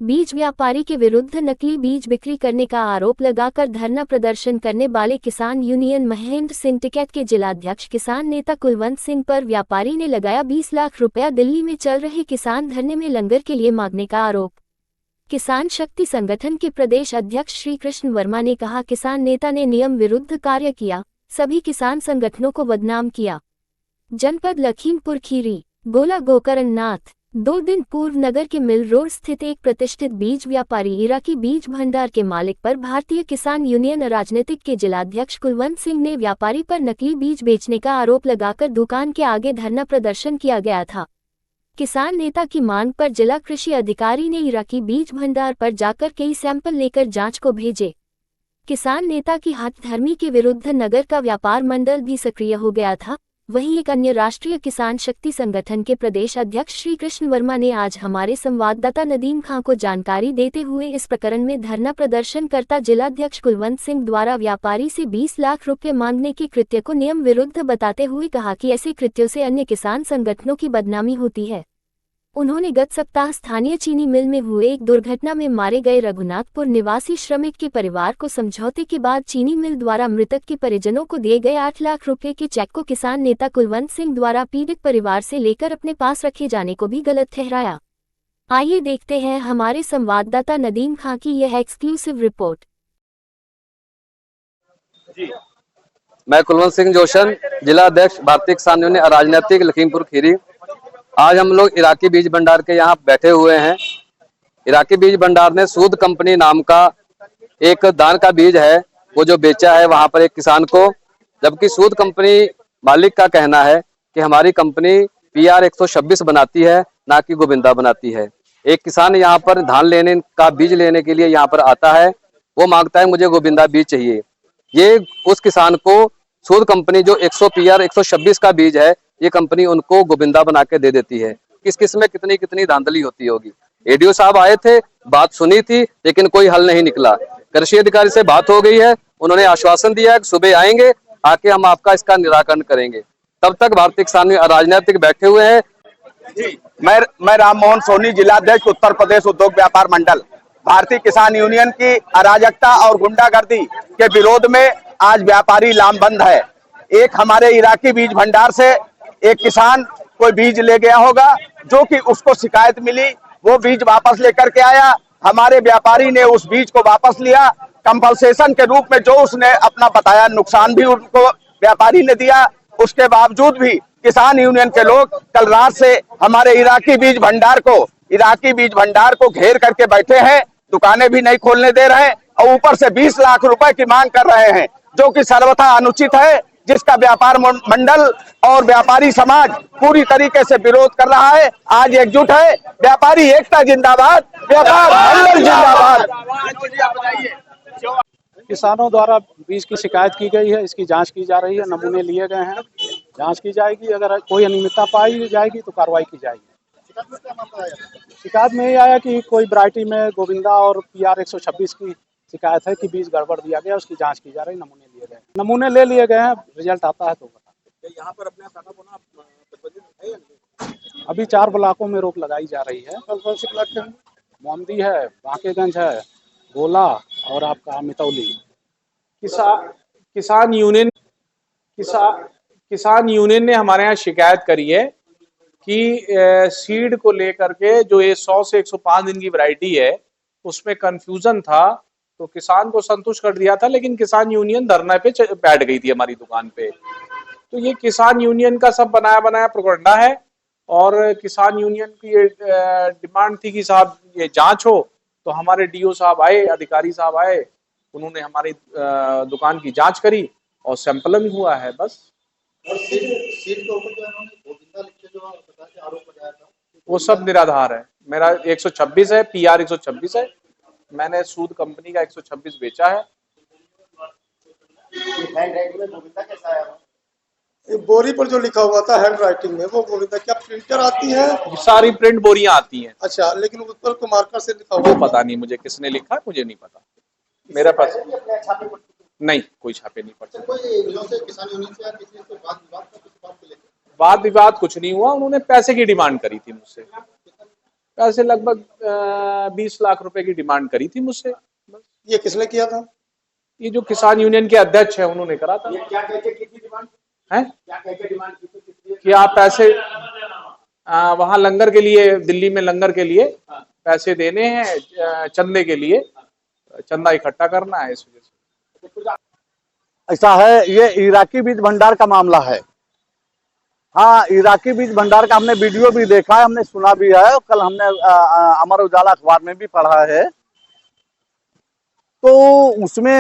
बीज व्यापारी के विरुद्ध नकली बीज बिक्री करने का आरोप लगाकर धरना प्रदर्शन करने वाले किसान यूनियन महेंद्र सिंह टिकैत के जिलाध्यक्ष किसान नेता कुलवंत सिंह पर व्यापारी ने लगाया 20 लाख रुपया। दिल्ली में चल रहे किसान धरने में लंगर के लिए मांगने का आरोप। किसान शक्ति संगठन के प्रदेश अध्यक्ष श्री कृष्ण वर्मा ने कहा, किसान नेता ने नियम विरुद्ध कार्य किया, सभी किसान संगठनों को बदनाम किया। जनपद लखीमपुर खीरी, बोला गोकर्ण नाथ। 2 दिन पूर्व नगर के मिल रोड स्थित एक प्रतिष्ठित बीज व्यापारी इराकी बीज भंडार के मालिक पर भारतीय किसान यूनियन राजनीतिक के जिलाध्यक्ष कुलवंत सिंह ने व्यापारी पर नकली बीज बेचने का आरोप लगाकर दुकान के आगे धरना प्रदर्शन किया गया था। किसान नेता की मांग पर जिला कृषि अधिकारी ने इराकी बीज भंडार पर जाकर कई सैंपल लेकर जांच को भेजे। किसान नेता की हठधर्मी के विरुद्ध नगर का व्यापार मंडल भी सक्रिय हो गया था। वहीं एक अन्य राष्ट्रीय किसान शक्ति संगठन के प्रदेश अध्यक्ष श्री कृष्ण वर्मा ने आज हमारे संवाददाता नदीम खां को जानकारी देते हुए इस प्रकरण में धरना प्रदर्शन करता जिलाध्यक्ष कुलवंत सिंह द्वारा व्यापारी से 20 लाख रुपए मांगने के कृत्य को नियम विरुद्ध बताते हुए कहा कि ऐसे कृत्यों से अन्य किसान संगठनों की बदनामी होती है। उन्होंने गत सप्ताह स्थानीय चीनी मिल में हुए एक दुर्घटना में मारे गए रघुनाथपुर निवासी श्रमिक के परिवार को समझौते के बाद चीनी मिल द्वारा मृतक के परिजनों को दिए गए 8 लाख रुपए के चेक को किसान नेता कुलवंत सिंह द्वारा पीड़ित परिवार से लेकर अपने पास रखे जाने को भी गलत ठहराया। आइए देखते हैं हमारे संवाददाता नदीम खां की यह एक्सक्लूसिव रिपोर्ट। मैं कुलवंत सिंह जोशन, जिला अध्यक्ष भारतीय किसान यूनियन राजनीतिक लखीमपुर खीरी। आज हम लोग इराकी बीज भंडार के यहाँ बैठे हुए हैं। इराकी बीज भंडार ने सूद कंपनी नाम का एक धान का बीज है वो जो बेचा है वहां पर एक किसान को, जबकि सूद कंपनी मालिक का कहना है कि हमारी कंपनी PR 126 बनाती है, ना कि गोविंदा बनाती है। एक किसान यहाँ पर धान लेने का बीज लेने के लिए यहाँ पर आता है, वो मांगता है मुझे गोविंदा बीज चाहिए। ये उस किसान को सूद कंपनी जो PR 126 का बीज है ये कंपनी उनको गोविंदा बना के दे देती है। किस में कितनी कितनी धांधली होती होगी। ADO साहब आए थे, बात सुनी थी, लेकिन कोई हल नहीं निकला। कृषि अधिकारी से बात हो गई है, उन्होंने आश्वासन दिया है कि सुबह आएंगे, आके हम आपका इसका निराकरण करेंगे। तब तक भारतीय किसान राजनीतिक बैठे हुए हैं। मैं राममोहन सोनी, जिलाध्यक्ष उत्तर प्रदेश उद्योग व्यापार मंडल। भारतीय किसान यूनियन की अराजकता और गुंडागर्दी के विरोध में आज व्यापारी लामबंद है। एक हमारे इराकी बीज भंडार से एक किसान कोई बीज ले गया होगा, जो कि उसको शिकायत मिली, वो बीज वापस लेकर के आया। हमारे व्यापारी ने उस बीज को वापस लिया, कंपनसेशन के रूप में जो उसने अपना बताया नुकसान भी उनको व्यापारी ने दिया। उसके बावजूद भी किसान यूनियन के लोग कल रात से हमारे इराकी बीज भंडार को घेर करके बैठे हैं, दुकानें भी नहीं खोलने दे रहे हैं और ऊपर से 20 लाख रुपए की मांग कर रहे हैं, जो कि सर्वथा अनुचित है, जिसका व्यापार मंडल और व्यापारी समाज पूरी तरीके से विरोध कर रहा है। आज एकजुट है, व्यापारी एकता जिंदाबाद, व्यापार मंडल जिंदाबाद। किसानों द्वारा बीज की शिकायत की गई है, इसकी जांच की जा रही है, नमूने लिए गए हैं, जांच की जाएगी। अगर कोई अनियमितता पाई जाएगी तो कार्रवाई की जाएगी। शिकायत में ये आया कि कोई वैरायटी में गोविंदा और PR 126 की शिकायत है कि बीज गड़बड़ दिया गया, उसकी जांच की जा रही है, नमूने लिए गए, नमूने ले लिए गए हैं, रिजल्ट आता है तो बता। यहाँ पर अपने सादा बोना प्रतिबंधित है। अभी 4 ब्लॉकों में रोक लगाई जा रही है। कौन से ब्लॉक है? मोमदी है, बांकेगंज है, गोला और आपका मितौली। किसान यूनियन ने हमारे यहाँ शिकायत करी है कि सीड को लेकर के जो ये 100 से 105 दिन की वैरायटी है उसमें कंफ्यूजन था, तो किसान को संतुष्ट कर दिया था, लेकिन किसान यूनियन धरने पे बैठ गई थी हमारी दुकान पे। तो ये किसान यूनियन का सब बनाया बनाया प्रोपगंडा है और किसान यूनियन की ये डिमांड थी कि साहब ये जांच हो। तो हमारे DO साहब आए, अधिकारी साहब आए, उन्होंने हमारी दुकान की जांच करी और सैंपलिंग हुआ है बस। और सीट के ऊपर जो इन्होंने गोविंदा लिख के जो सरकार के आरोप लगाया था वो सब निराधार है। मेरा 126 है, PR 126 है, मैंने सूद कंपनी का 126 बेचा है। हैंड राइटिंग में गोविंदा कैसा आया? बोरी पर जो लिखा हुआ था हैंड राइटिंग में वो गोविंदा, क्या प्रिंटर आती है? सारी प्रिंट बोरियां आती हैं। अच्छा, लेकिन उस पर तो मार्कर से लिखा वो हुआ पता नहीं मुझे किसने लिखा, मुझे नहीं पता। मेरा पास नहीं, कोई छापे नहीं पड़ते। वाद विवाद कुछ नहीं हुआ, उन्होंने पैसे की डिमांड करी थी मुझसे। पैसे लगभग 20 लाख रुपए की डिमांड करी थी मुझसे। ये किसने किया था? ये जो किसान यूनियन के अध्यक्ष है उन्होंने करा था। क्या कह के की थी डिमांड? है क्या कह के डिमांड की थी? कि आप पैसे वहां लंगर के लिए, दिल्ली में लंगर के लिए पैसे देने हैं, चंदे के लिए चंदा इकट्ठा करना है, इस वजह से। ऐसा है, ये इराकी बीज भंडार का मामला है। हाँ, इराकी बीज भंडार का हमने वीडियो भी देखा है, हमने सुना भी है, कल हमने अमर उजाला अखबार में भी पढ़ा है। तो उसमें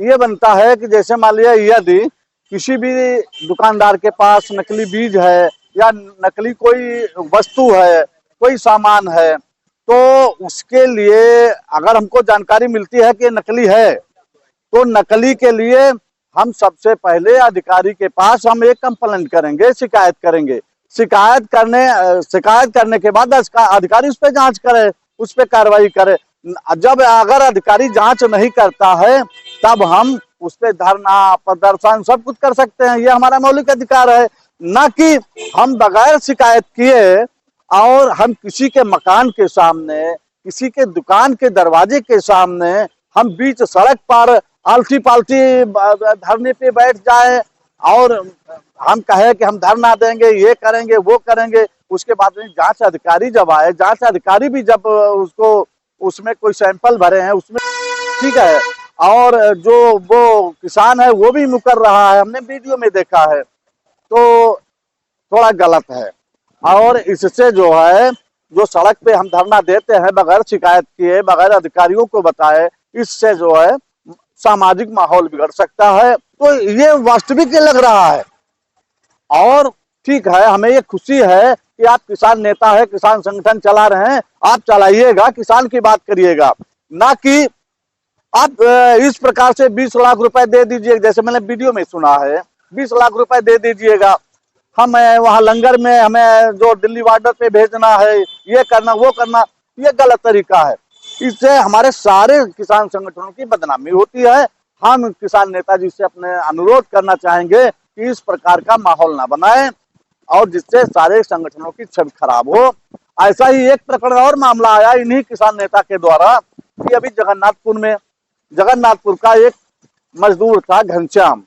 ये बनता है कि जैसे मान लिया यदि किसी भी दुकानदार के पास नकली बीज है या नकली कोई वस्तु है, कोई सामान है, तो उसके लिए अगर हमको जानकारी मिलती है कि नकली है, तो नकली के लिए हम सबसे पहले अधिकारी के पास हम एक कंप्लेंट करेंगे, शिकायत करेंगे। शिकायत करने के बाद अधिकारी उस पर जांच करे, उस पर कार्रवाई करे। जब अगर अधिकारी जांच नहीं करता है तब हम उस पर धरना प्रदर्शन सब कुछ कर सकते हैं, ये हमारा मौलिक अधिकार है। न कि हम बगैर शिकायत किए और हम किसी के मकान के सामने, किसी के दुकान के दरवाजे के सामने हम बीच सड़क पर आलती पालती धरने पे बैठ जाए और हम कहे कि हम धरना देंगे, ये करेंगे, वो करेंगे। उसके बाद में जांच अधिकारी जब आए, जांच अधिकारी भी जब उसको उसमें कोई सैंपल भरे हैं उसमें ठीक है, और जो वो किसान है वो भी मुकर रहा है, हमने वीडियो में देखा है, तो थोड़ा गलत है। और इससे जो है, जो सड़क पे हम धरना देते हैं बगैर शिकायत किए, बगैर अधिकारियों को बताए, इससे जो है सामाजिक माहौल बिगड़ सकता है। तो ये वास्तविक लग रहा है। और ठीक है, हमें ये खुशी है कि आप किसान नेता है, किसान संगठन चला रहे हैं, आप चलाइएगा, किसान की बात करिएगा, ना कि आप इस प्रकार से 20 लाख रुपए दे दीजिए, जैसे मैंने वीडियो में सुना है, 20 लाख रुपए दे दीजिएगा, हम वहां लंगर में हमें जो दिल्ली बॉर्डर पे भेजना है, ये करना, वो करना, ये गलत तरीका है। इससे हमारे सारे किसान संगठनों की बदनामी होती है। हम किसान नेताजी से अपने अनुरोध करना चाहेंगे कि इस प्रकार का माहौल ना बनाएं और जिससे सारे संगठनों की छवि खराब हो। ऐसा ही एक प्रकरण और मामला आया इन्हीं किसान नेता के द्वारा कि अभी जगन्नाथपुर का एक मजदूर था घनश्याम,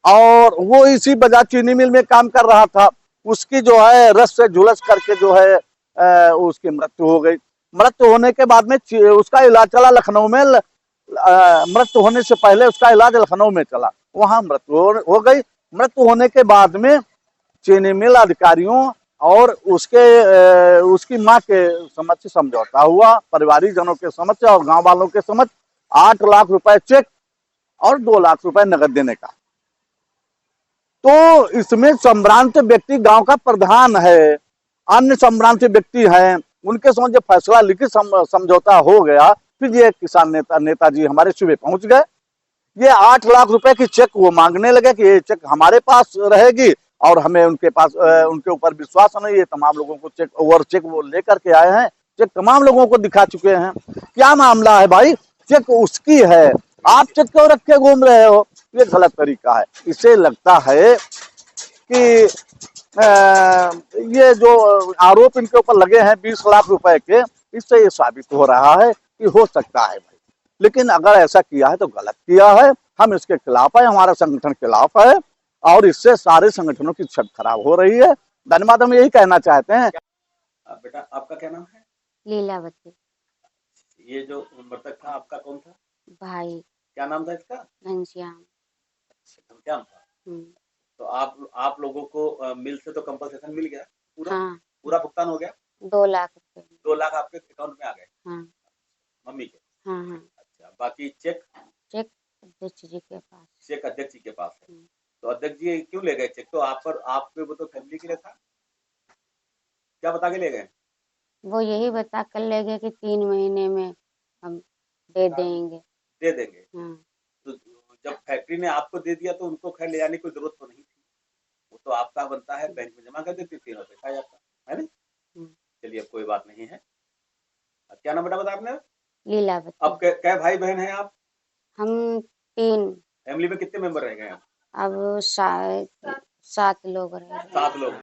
और वो इसी बजाज चीनी मिल में काम कर रहा था। उसकी जो है रस से झुलस करके जो है उसकी मृत्यु हो गई। मृत्यु होने के बाद में उसका इलाज चला लखनऊ में, मृत्यु होने से पहले उसका इलाज लखनऊ में चला, वहां मृत्यु हो गई। मृत्यु होने के बाद में चीनी मिल अधिकारियों और उसकी मां के समक्ष समझौता हुआ, पारिवारिक जनों के समक्ष और गांव वालों के समक्ष 8 लाख रुपए चेक और 2 लाख रुपए नगद देने का। तो इसमें संभ्रांत व्यक्ति गांव का प्रधान है, अन्य संभ्रांत व्यक्ति हैं, उनके समझ जब फैसला लिखित समझौता हो गया, फिर ये किसान नेताजी हमारे सूबे पहुंच गए। ये 8 लाख रुपए की चेक वो मांगने लगे कि ये चेक हमारे पास रहेगी और हमें उनके पास उनके ऊपर विश्वास नहीं। ये तमाम लोगों को चेक वो लेकर के आए हैं, चेक तमाम लोगों को दिखा चुके हैं। क्या मामला है भाई? चेक उसकी है, आप चेक क्यों रख के घूम रहे हो? ये गलत तरीका है। इससे लगता है कि ये जो आरोप इनके ऊपर लगे हैं 20 लाख रुपए के, इससे ये साबित हो रहा है कि हो सकता है भाई, लेकिन अगर ऐसा किया है तो गलत किया है। हम इसके खिलाफ है, हमारा संगठन खिलाफ है और इससे सारे संगठनों की छवि खराब हो रही है। धन्यवाद, हम यही कहना चाहते हैं। बेटा आपका क्या नाम है? लीलावती। ये जो मृतक था आपका कौन था? भाई। क्या नाम था इसका? घनश्याम। घनश्याम था। तो आप लोगों को मिल से तो कंपनसेशन मिल गया पूरा? हाँ। पूरा भुगतान हो गया? 2 लाख रुपए। 2 लाख आपके अकाउंट में आ गए? हाँ। मम्मी के? हाँ हाँ। अच्छा, बाकी चेक? चेक अध्यक्ष जी के पास। चेक अध्यक्ष जी के पास है। तो अध्यक्ष जी क्यों ले गए चेक? तो आपके वो तो फैमिली के लिए था, क्या बता के ले गए? वो यही बता कर ले गए कि 3 महीने में हम दे देंगे। दे देंगे। हाँ। तो जब फैक्ट्री ने आपको दे दिया तो उनको खैर ले जाने की जरूरत तो नहीं थी, वो तो आपका बनता है, बैंक में जमा कर देती थी, पैसा जाता है ना। चलिए, अब कोई बात नहीं है। क्या नाम बेटा बता आपने? लीलावती। अब क्या भाई बहन है आप? हम 3। फैमिली में कितने मेंबर रह गए? अब 7 लोग रहे। 7 लोग।